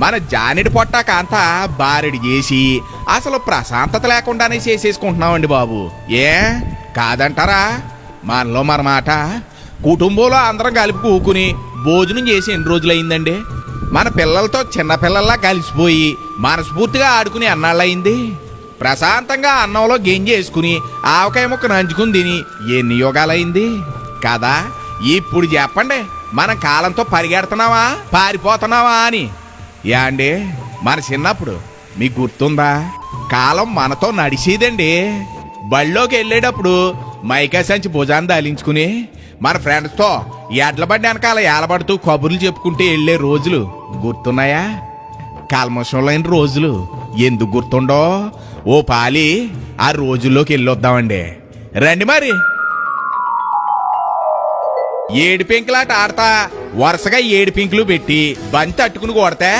మన జానిడి పొట్ట కాంత బారెడి చేసి అసలు ప్రశాంతత లేకుండానే చేసేసుకుంటున్నామండి బాబు. ఏ కాదంటారా? మనలో మన మాట కుటుంబంలో అందరం కలిపి కూకుని భోజనం చేసి ఎన్ని రోజులైందండి? మన పిల్లలతో చిన్న పిల్లల్లా కలిసిపోయి మనస్ఫూర్తిగా ఆడుకుని అన్నాళ్ళయింది. ప్రశాంతంగా అన్నంలో గింజేసుకుని ఆవకాయ ముక్క నంచుకుని తిని ఎన్ని యుగాలైంది కదా? ఇప్పుడు చెప్పండి, మన కాలంతో పరిగెడుతున్నావా పారిపోతున్నావా అని? యాండి, మన చిన్నప్పుడు మీకు గుర్తుందా? కాలం మనతో నడిచేదండి. బళ్ళోకి వెళ్ళేటప్పుడు మైకా సంచి భుజాన్ని దాలించుకుని మన ఫ్రెండ్స్తో ఎడ్ల బండి వెనకాల ఏలబడుతూ కబుర్లు చెప్పుకుంటూ వెళ్ళే రోజులు గుర్తున్నాయా? కల్మషం లేని రోజులు ఎందుకు గుర్తుండో ఓ పాలి ఆ రోజుల్లోకి వెళ్ళొద్దామండి. రండి మరి. ఏడు పెంకులాట ఆడతా వరుసగా 7 పింకులు పెట్టి బంతి అట్టుకుని కొడతా